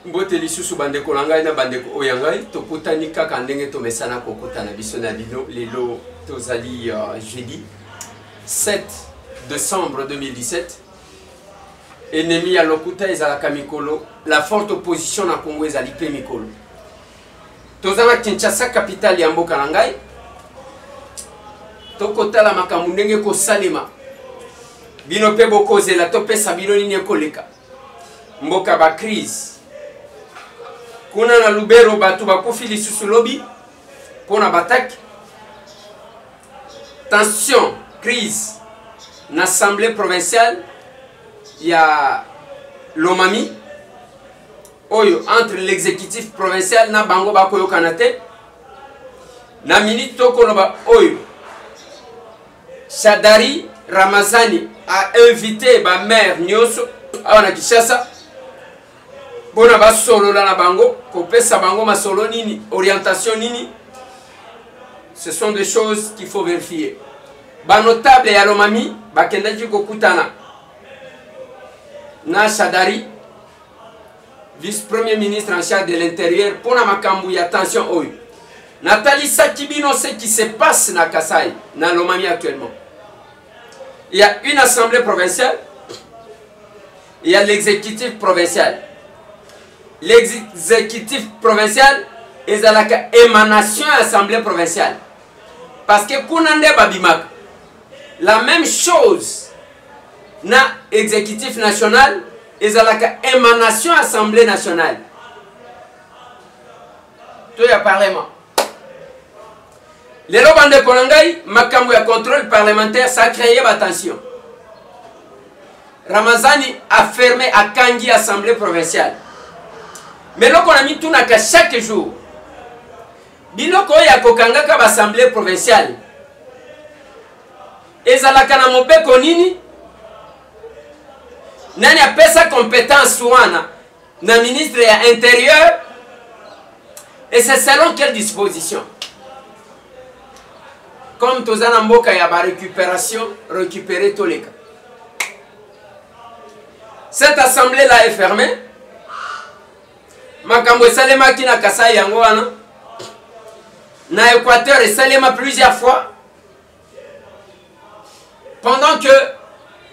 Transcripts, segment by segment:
Mbote lisusu bandeko langai na bandeko oyangai tokutani kaka ndenge tomesana kokutana biso na bino lelo tozali jeudi 7 décembre 2017. Ennemi ya lokuta ezalaka mikolo, la forte opposition na Congo ezali pe mikolo. Tozala Kinshasa capitale ya mboka na ngai. Tokotala makambo ndenge kosalema. Bino pe bokozela topesa bino nini ekoleka. Mboka ba crise. Kuna na Lubero batu bakufi lisusu lobi pona bataki. Tension, crise na assemblée provinciale ya Lomami oyo entre l'exécutif provincial na bango bakoyo kanate na minute tokoloba oyo Shadari Ramazani a invité ba maire nyoso awana Kinshasa bona ba solo la na bango kopesa bango masolo nini orientation nini. Ce sont des choses qu'il faut vérifier. Ba notable ya Lomami bakendaki kokutana na Shadari, vice-premier ministre en charge de l'intérieur, pour la makambu ya attention oyo. Nathalie Sakibino, ce qui se passe na Kasai, na Lomami actuellement. Il y a une assemblée provinciale, il y a l'exécutif provincial. L'exécutif provincial est la émanation de l'assemblée provinciale. Parce que Kounande Babimak, la même chose na exécutif national et la émanation assemblée nationale. Tout y a parlement. Les robans de Kolangay, makambu ya contrôle parlementaire, ça a créé attention. Ramazani a fermé à Kangi assemblée provinciale. Mais là, on a mis tout naka chaque jour. Biloko ya kokanga ka assemblée provinciale. Et zalaka na mopeko nini? Nani a pesa compétence wana na ministre ya intérieur et c'est selon quelle disposition. Comme tozana mboka ya ba récupération, récupérer tous les cas. Cette assemblée là est fermée. Makambo salema kina Kasai yango wana. Na Équateur et salema plusieurs fois. Pendant que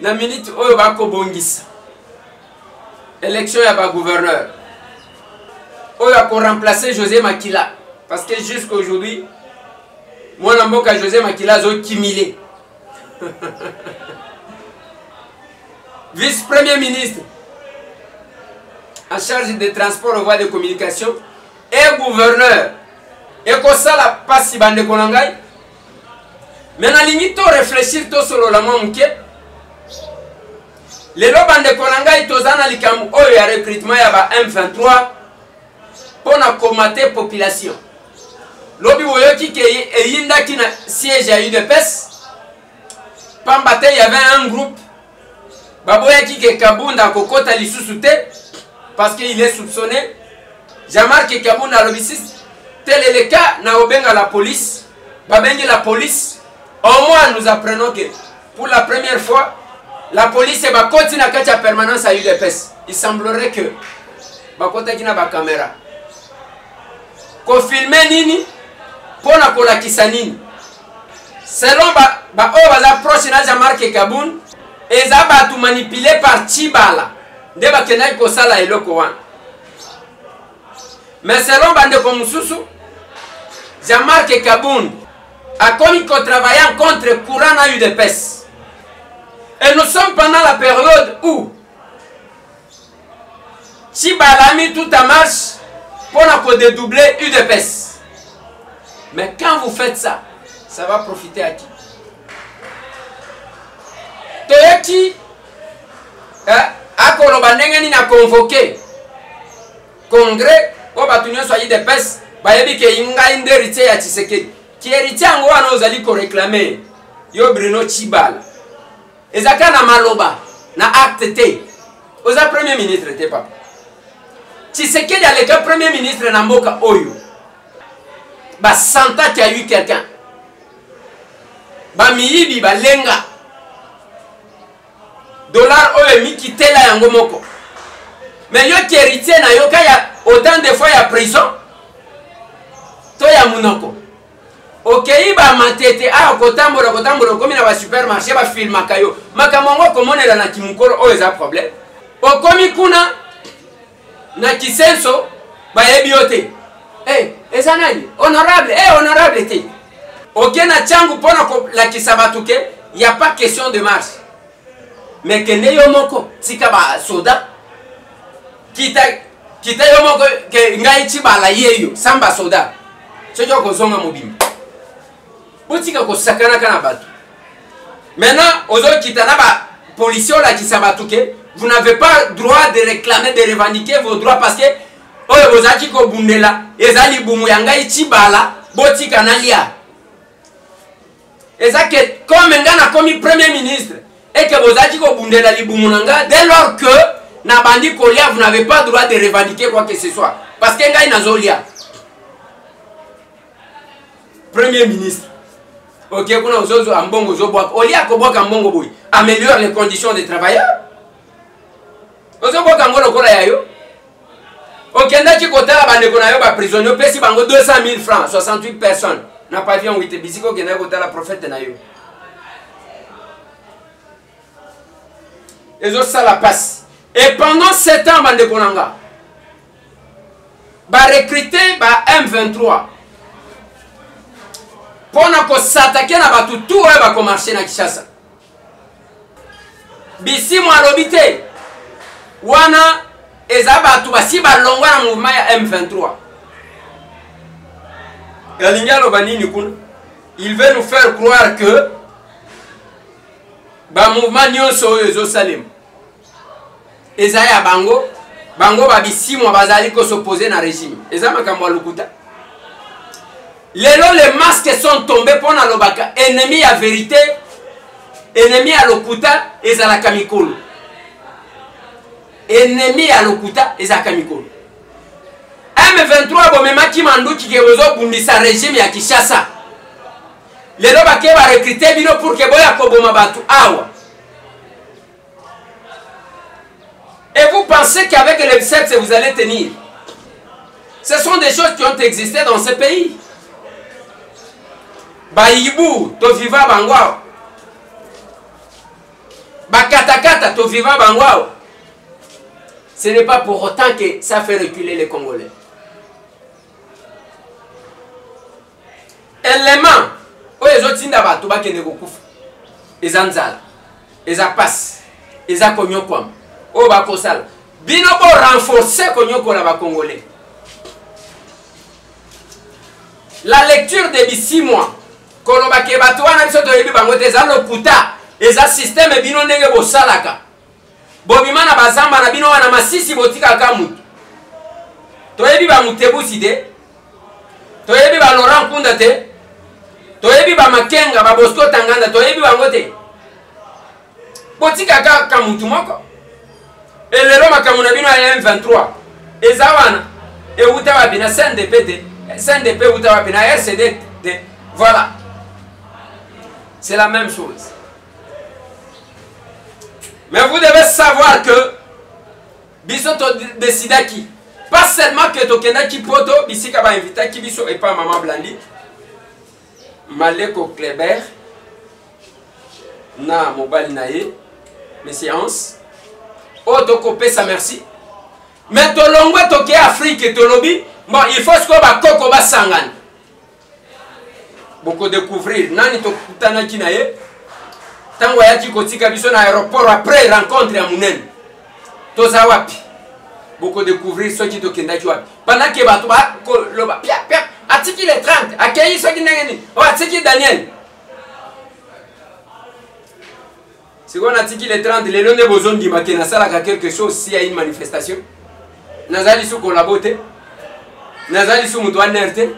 la minute oyo bako bongisa. Élection ya ba gouverneur. Oyo a remplacer José Makila. Parce que jusqu'à aujourd'hui, moi namboka José Makila zo kimilé. Vice-premier ministre en charge des transports aux voies de communication et gouverneur. Et comme ça la passe bande konangay. Mais na limite réfléchir to solo la mamke. Les lobans de Konangay tozana likambu oyo ya recrutement ya ba M23 pour na commater population. Lobi woyoki ke eyinda ki na siège ya UDPS. Pambate il y avait un groupe baboyaki ke Kabunda kokota lisusu te parce qu'il est soupçonné. Jean-Marc Kabunda lobisiste tel est le cas na obenga la police. Babengi la police. Au moins nous apprenons que pour la première fois la police va continuer à faire permanence à UDPS. Il semblerait que bakota kina ba caméra ko filmer nini pona ko lakisa nini selon ba o baza proche na Jean-Marc Kabunda et za ba tout manipulé par Chibala nde ba kenai ko sala eloko wana. Mais selon bande ko mususu Jean-Marc Kabunda a commis qu'on travaillant contre courant à UDPS. Et nous sommes pendant la période où Chibala a mis tout en marche pour dédoubler UDPS. Mais quand vous faites ça, ça va profiter à qui? Toyaki a Kolobanengani n'a convoqué congrès au bâtonnier soit UDPS, bayebi ke inga inde héritier ya Tshisekedi. Qui héritier ngo wana ozali ko réclamer yo Bruno Chibala. Ezaka na maloba na acte te. Oza premier ministre te papa. Tshisekedi aleka premier ministre na mboka oyo. Ba santa qui a eu quelqu'un. Ba miyibi ba lenga. Dollar oyo mi kitela yango moko. Mais yo qui héritier na yo ka ya autant de fois ya prison to ya munoko. Okei ba matete a kotambola komi na ba supermarché ba filma kayo. Makamongo komonela na kimukolo o eza problème. Okomi kuna na kisenso ba yebiote. Eza nani? Honorable, honorable te. Ok na changu pona ko la kisabatuke, y a pas question de marche. Mais que ne yo moko tika ba soda kita yo moko ke ngai chibala yeyo samba soda. Sojo ko zonga mobimba. Botika ko sakana kana batu. Maintenant, ozo kitana ba policier la kisabatuke, vous n'avez pas droit de réclamer, de revendiquer vos droits parce que oyo bozaki ko bundela ezali bumu yanga ichibala botika nalia. Eza que comme ngana comme premier ministre et que bozaki ko bundela libumu nanga dès lors que na bandi kolia vous n'avez pas droit de revendiquer quoi que ce soit parce que ngai nazolia. Premier ministre. OK, kuna ozozo ambongo zobwa olia ko bwaka mbongo boy améliore les conditions des travailleurs. Ozo bwaka ngolo kola yayo. Ok, ndaki kotala bandeko na yo ba prisonnier pesi bango 200 000 francs, 68 personnes. Na pavillon 8 bisiko kenda kotala prophète na yo. Ezo sala passe. Et pendant 7 ans bandeko nanga ba recruter ba M23. Pona ko s'attaquer na batu tout ba ko marcher na Kinshasa. Bisi mo alobite. Wana ezaba tu basi balongwa na mouvement ya M23. Il veut nous faire croire que ba mouvement nyonso ezo salem. Ezaya bango ba bisi mo bazali ko s'opposer na régime. Ezama kamwa lukuta. Les masques sont tombés pour na lobaka ennemi à vérité, ennemi à lokuta ezala kamikolo. Ennemi à lokuta ezaka mikolo. M23 bomema ki manduki ke bozo bundisa régime ya Kinshasa. Lelo bake ba recruter bino pour que boya ko boma batu awa. Et vous pensez qu'avec le biceps vous allez tenir? Ce sont des choses qui ont existé dans ce pays. Ba Ibu to viva bangwao. Ba katakata to viva bangwao. Ce n'est pas pour autant que ça fait reculer les Congolais. Élément, les autres n'ont pas de kokufa. Ils ont zala, ils ont passe, ils ont konyokwam. Oh bakosal. Bino bo renforcer konyoko la ba Congolais. La lecture de 6 mois. Koloba ke bato wana biso to yebi bango te za lokuta, eza système bino ndenge bo salaka. Bobimana bazamba na bino wana masisi botika kamutu. Toyebi ba mutebusi de. Toyebi ba Laurent Kunda te. Toyebi ba Makenga ba Bosco Tanganda toyebi bango te. Botika kamutu moko. Elero makamuna bino ya M23. Ezawana e utawa bina CNDP de. CNDP utawa bina RCD de. Voilà. C'est la même chose. Mais vous devez savoir que biso to décida qui pas seulement que tokenda ki poto bisika ba invita ki biso et pas maman Blandi Maleko Kleber na mobali nae mes séances auto copé sa merci mais to longwe toke Afrique et to lobby bon il faut ce que ba koko ba sangana beaucoup découvrir nani to kutana ki nae tango yaki kotika biso na aéroport après rencontre ya munene toza wapi beaucoup découvrir ceux qui tokenda ki wapi pendant que bato ba loba pia pia atiki les 30 akei ceux qui ngeni o atiki Daniel c'est qu'on atiki les 30 les londe bozon di makena sala ka quelque chose si y a une manifestation nazali su collaboter nazali su mutu anerte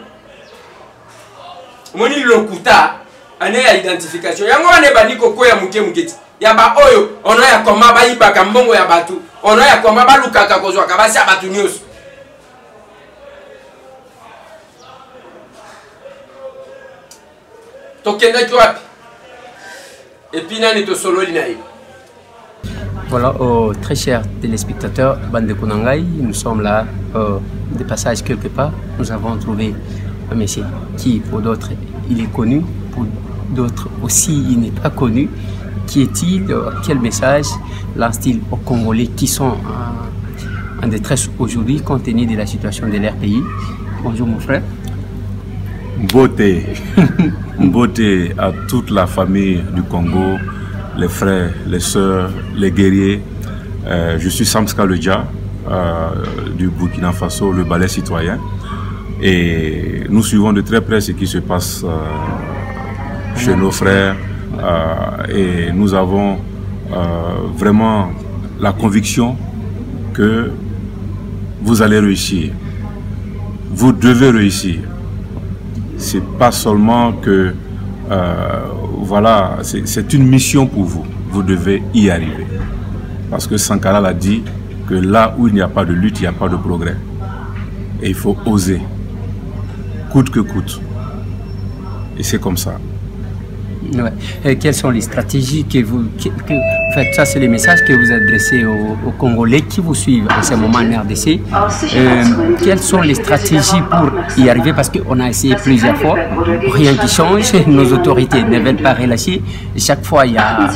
moni lokuta ane ya identification yango ane bani koko ya muke muketi ya ba oyo ono ya koma ba ibaka mbongo ya batu ono ya koma ba lukaka kozwa ka basi abatu nyusu tokenda ki wapi et puis nani to sololi na ye Voilà, très chers téléspectateurs, Bande Konangai, nous sommes là de passage quelque part. Nous avons trouvé un monsieur qui, pour d'autres, il est connu, pour d'autres aussi, il n'est pas connu. Qui est-il? Quel message lance-t-il aux Congolais qui sont en détresse aujourd'hui compte tenu de la situation de leur pays? Bonjour mon frère. Beauté. Beauté à toute la famille du Congo, les frères, les sœurs, les guerriers. Je suis Samska Ledja du Burkina Faso, le ballet citoyen. Et nous suivons de très près ce qui se passe chez nos frères. Et nous avons vraiment la conviction que vous allez réussir. Vous devez réussir. C'est pas seulement que voilà, c'est une mission pour vous. Vous devez y arriver. Parce que Sankara l'a dit que là où il n'y a pas de lutte, il n'y a pas de progrès. Et il faut oser, coûte que coûte. Et c'est comme ça. Ouais. Et quelles sont les stratégies que vous... en fait, ça, c'est les messages que vous adressez aux Congolais qui vous suivent en ce moment en RDC. Quelles sont les stratégies pour y arriver? Parce qu'on a essayé plusieurs fois, rien qui change, nos autorités ne veulent pas relâcher. Chaque fois, il y a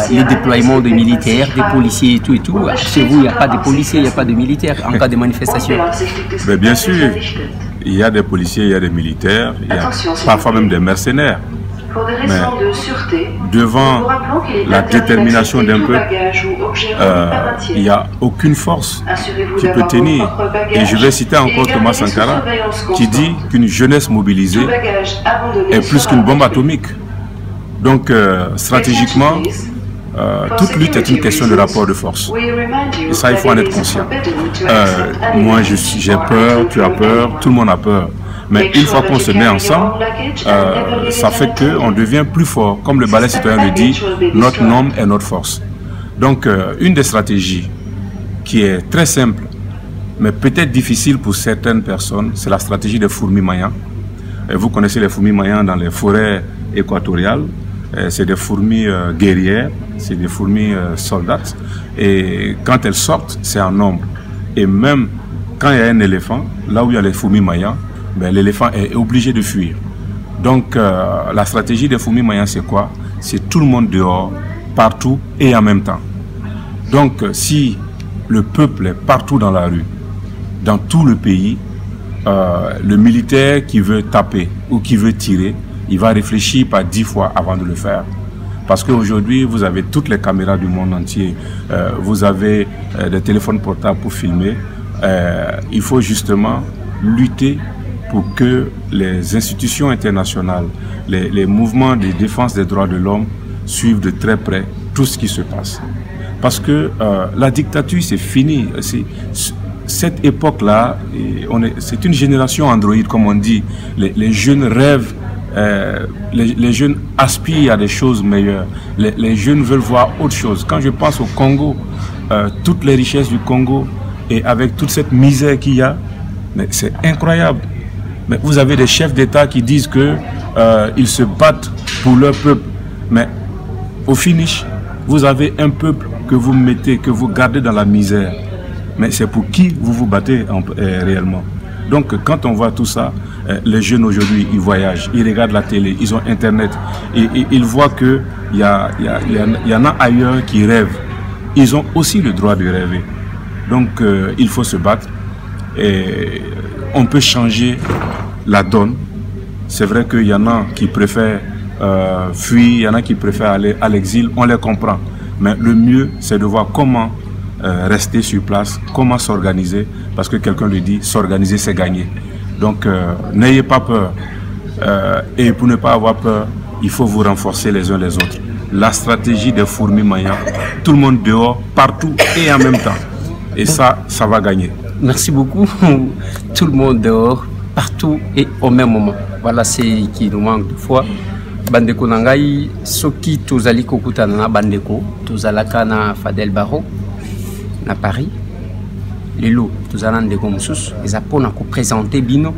les déploiements de militaires, des policiers et tout et tout. Chez vous, il n'y a pas de policiers, il n'y a pas de militaires en cas de manifestation. Mais bien sûr, il y a des policiers, il y a des militaires, il y a parfois même des mercenaires. Mais devant la détermination d'un peuple, il n'y a aucune force qui peut tenir. Et je vais citer encore Thomas Sankara qui dit qu'une jeunesse mobilisée est plus qu'une bombe atomique. Donc stratégiquement, toute lutte est une question de rapport de force. Et ça, il faut en être conscient. Moi, j'ai peur, tu as peur, tout le monde a peur. Mais une fois qu'on se met ensemble, ça fait qu'on devient plus fort. Comme le ballet citoyen le dit, notre nombre est notre force. Donc, une des stratégies qui est très simple, mais peut-être difficile pour certaines personnes, c'est la stratégie des fourmis maillans. Vous connaissez les fourmis maillans dans les forêts équatoriales. C'est des fourmis guerrières, c'est des fourmis soldates. Et quand elles sortent, c'est en nombre. Et même quand il y a un éléphant, là où il y a les fourmis maillans, ben, l'éléphant est obligé de fuir. Donc la stratégie des fourmis maillans, c'est quoi? C'est tout le monde dehors, partout et en même temps. Donc si le peuple est partout dans la rue, dans tout le pays, le militaire qui veut taper ou qui veut tirer, il va réfléchir par 10 fois avant de le faire. Parce qu'aujourd'hui, vous avez toutes les caméras du monde entier, vous avez des téléphones portables pour filmer. Il faut justement lutter pour que les institutions internationales, les mouvements de défense des droits de l'homme suivent de très près tout ce qui se passe. Parce que la dictature, c'est fini. Cette époque-là, c'est une génération androïde, comme on dit. Les jeunes rêvent, les jeunes aspirent à des choses meilleures. Les jeunes veulent voir autre chose. Quand je pense au Congo, toutes les richesses du Congo, et avec toute cette misère qu'il y a, c'est incroyable. Mais vous avez des chefs d'État qui disent qu'ils se battent pour leur peuple. Mais au finish, vous avez un peuple que vous mettez, que vous gardez dans la misère. Mais c'est pour qui vous vous battez réellement. Donc quand on voit tout ça, les jeunes aujourd'hui, ils voyagent, ils regardent la télé, ils ont Internet. Et ils voient qu'il y en a ailleurs qui rêvent. Ils ont aussi le droit de rêver. Donc il faut se battre. Et on peut changer la donne. C'est vrai qu'il y en a qui préfèrent fuir, il y en a qui préfèrent aller à l'exil, on les comprend. Mais le mieux, c'est de voir comment rester sur place, comment s'organiser, parce que quelqu'un le dit, s'organiser c'est gagner. Donc n'ayez pas peur. Et pour ne pas avoir peur, il faut vous renforcer les uns les autres. La stratégie des fourmis maillans, tout le monde dehors, partout et en même temps. Et ça va gagner. Merci beaucoup. Tout le monde dehors, partout et au même moment. Voilà ce qui nous manque de foi. Bandeko Nangai, Soki Tozali Kokutana na Bandeko, Tozalaka na Fadel Barro, na Paris. Lelo, Tozala Ndeko Moussous, ils apprennent à présenter Bino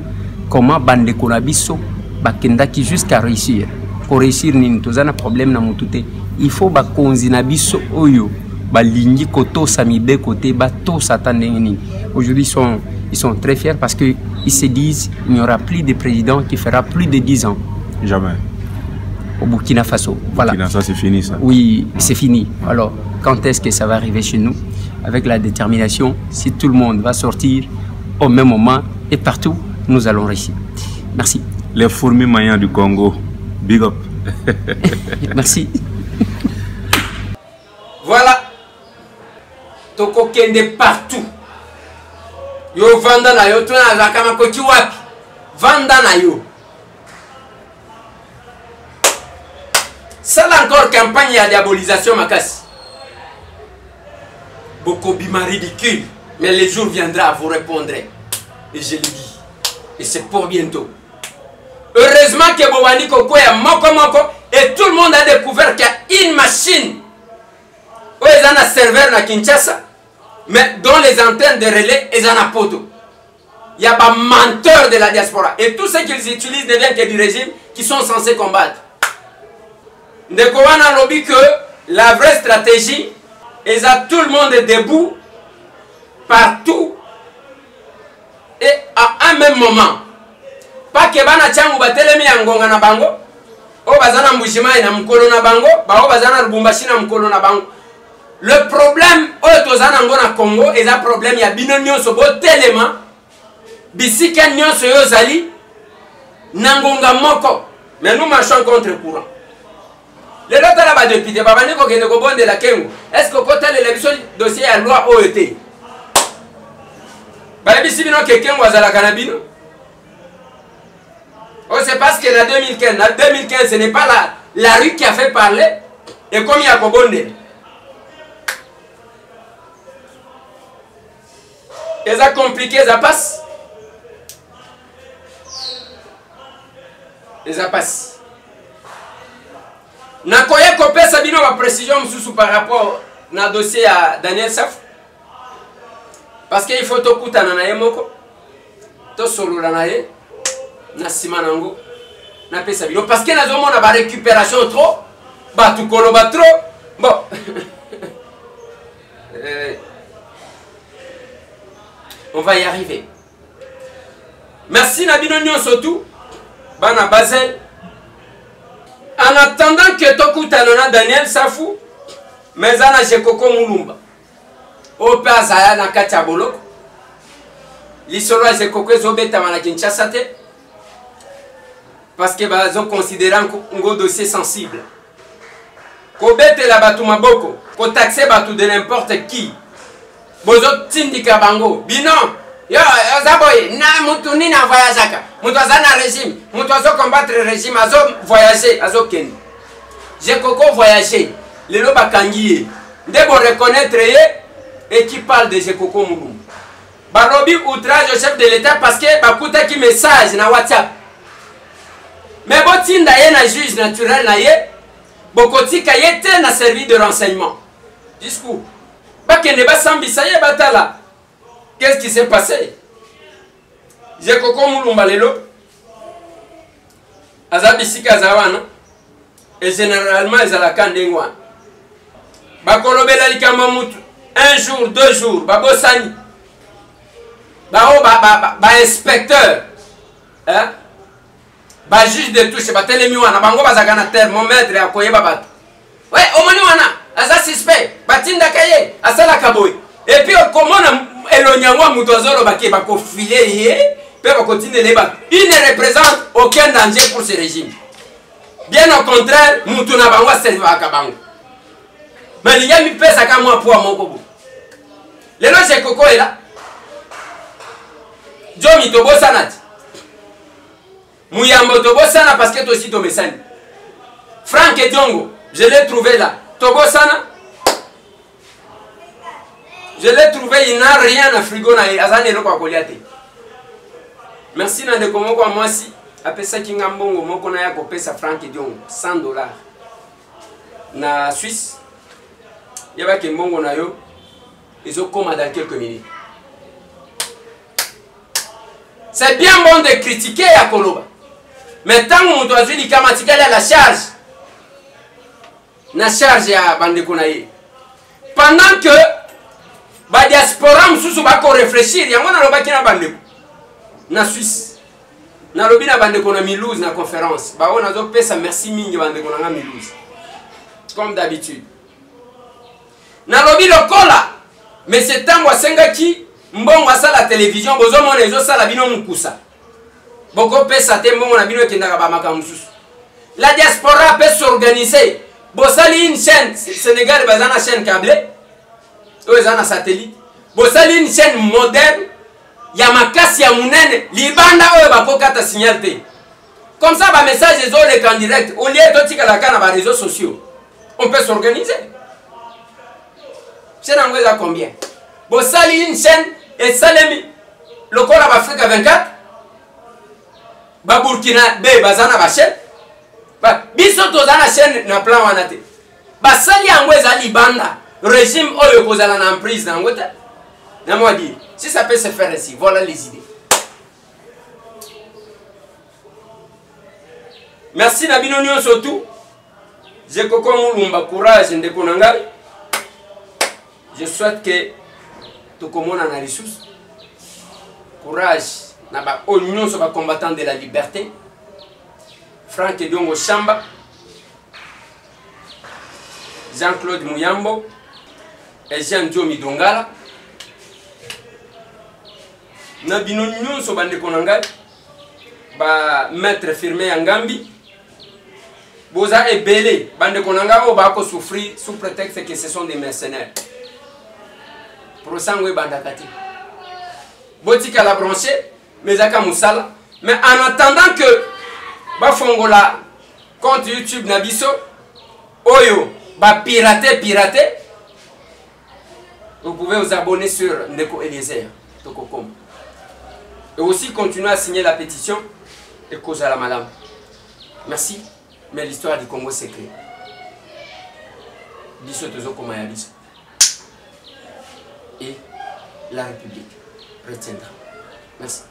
comment Bandeko Nabiso, Bakendaki jusqu'à réussir. Pour réussir, Tozana problème na Moutoute. Il faut Bakonzi Nabiso Oyo. balingi koto samibe côté bato satandengini. Aujourd'hui ils sont très fiers parce que ils se disent il n'y aura plus de président qui fera plus de 10 ans. Jamais. Au Burkina Faso. Voilà. Burkina Faso, c'est fini ça. Oui, c'est fini. Alors, quand est-ce que ça va arriver chez nous? Avec la détermination, si tout le monde va sortir au même moment et partout, nous allons réussir. Merci. Les fourmis mayans du Congo, big up. Merci. Voilà. Toko kende partout. Yo vanda na yo, tuna zakama kochi wapi. Vanda na yo. Ça encore campagne de diabolisation Makassi. Beaucoup bima ridicule. Mais le jour viendra, vous répondrez. Et je le dis. Et c'est pour bientôt. Heureusement que Bobani Koko est moko. Et tout le monde a découvert qu'il y a une machine. Où ils ont un serveur à Kinshasa. Mais dans les antennes de relais, ils ont un poteau. Il y a pas menteurs de la diaspora. Et tout ce qu'ils utilisent ne vient que du régime qui sont censés combattre. Ndeko wana lobby que la vraie stratégie est à tout le monde debout, partout et à un même moment. Pas que bana changu batelemi ya ngonga na bango, o bazana mbujima na mkolo na bango, ba o bazana lubumbashi na mkolo na bango. Le problème o tozana ngona Congo est un problème ya bino nyonso bo telema bisika nyonso yo zali na ngonga moko. Mais nous marchons contre courant. Les autres là-bas députés, babani ko kende ko bonde la kengo. Est-ce que côté l'élection dossier à loi OET? Ba bisi bino ke kengo azala kanabino. Oh, c'est parce que en 2015, ce n'est pas la rue qui a fait parler. Et comme il y a Kobonde. Et ça compliqué, ça passe. Et ça passe. Nakoye kopé Sabino ma précision par rapport au dossier à Daniel Saf. Parce qu'il faut tout écouter na yemoko. To solo na ye. Na simanango. Na pesa bino parce que nazo mona ba récupération trop. Ba tu koloba trop. Bon. On va y arriver. Merci Nabino Nyon surtout. Bana Basel. En attendant que Tokutanona Daniel Safou, mais ana Jekoko Mulumba. Au Pazaya na Katiaboloko. L'isolo a Jekoko Zobeta na Kinshasa. Parce que ils ont considéré un dossier sensible. Kobete la batu maboko. Ko taxer batu de n'importe qui. Bozo tindika bango. Binon. Yo, Zaboye, na mutuni na voyagaka. Mutwaza na régime. Mutwazo combattre le régime. Azo voyager. Azo ken. J'ai Koko voyager. Les loba kangiye. Debo reconnaître et qui parle de Jekoko Moulou. Barobi outrage au chef de l'État parce que bakuta ki message na WhatsApp. Mais botinda ye na juge naturel na ye. Bokotika ye te na servi de renseignement. Jusqu'où? Bakene ba sambisa ye batala. Qu'est-ce qui s'est passé? J'ai Koko Moulumba lelo. Azabisika zawana. Et généralement ils la kandengwa. Bakolobela likama mutu. Un jour, 2 jours, babosani. Ba inspecteur. Hein? Ba juge de touche, ba telemiwana, bango bazakana thermomètre ya koyeba bato. Ouais, omoni wana, asa suspect, batinda kaye, asala kaboy. Et puis comment elonyangwa mutozolo baki bako filer yé, pe bako tinde les bato. Il ne représente aucun danger pour ce régime. Bien au contraire, mutuna bango serva akabango. Mais il y a mi pesa ka moi pour mon kobo. Les lois c'est Koko est là. Jomi Tobo Sanat. Mouyambo Tobo Sana parce que toi aussi Tobo Sani. Franck et Diongo, je l'ai trouvé là. Tobo Sana. Je l'ai trouvé, il n'a rien à frigo na azane lo kwa koliate. Merci na de komo kwa mwasi. Apesa kingambongo moko na ya kopesa Franck et Diongo $100 na Suisse. Yaba kimbongo na yo. Ils ont commandé dans quelques minutes. C'est bien bon de critiquer Yakoloba. Mais tant que nous avons dit qu'il a la charge. La charge à Bandekonaye. pendant que ba diaspora mususu bako réfléchir yango na lobaki na bandeko na Suisse na lobi na bandeko na Milouz na conférence ba on azo pesa merci mingi bandeko na Milouz comme d'habitude na lobi lokola mais c'est tango asengaki mbongo asala télévision bozo mona ezo sala bino mukusa boko pesa te mbongo na bino ekendaka ba makambo mususu la diaspora peut s'organiser bosali une chaîne Sénégal bazana chaîne câblée oezana satellite bosali une chaîne moderne ya makasi ya munene libanda oyo bakokata signal te comme ça ba message ezoleka en direct au lieu totikala kana ba réseaux sociaux on peut s'organiser chaîne angwe za combien bosali une chaîne et salemi lokola ba Afrique 24 ba Burkina be bazana ba chaîne ba biso tozana chaîne na plan wana te basali angwe za libanda régime oyo kozala na emprise na ngota na moi dire si ça peut se faire ainsi voilà les idées. Merci na bino nyonso tout je koko mulumba courage ndeko na ngai je souhaite que tokomona na ressources courage na ba nyonso ba combattant de la liberté Frank Edongo Chamba Jean-Claude Muyambo et Jean-Diomi Dongala na bino nyonso bandeko na ngai ba maître firmé Ngambi boza ebele bandeko na ngai o ba ko souffrir sous prétexte que ce sont des mercenaires prosangwe bandakati botika la brancher mais aka musala mais en attendant que ba fongola compte YouTube na biso oyo ba pirater vous pouvez vous abonner sur Ndeko Eliezer Tokokom et aussi continuer à signer la pétition et cause à la madame. Merci, mais l'histoire du Congo c'est clé. Biso tozo komaya biso et la République retiendra. Merci.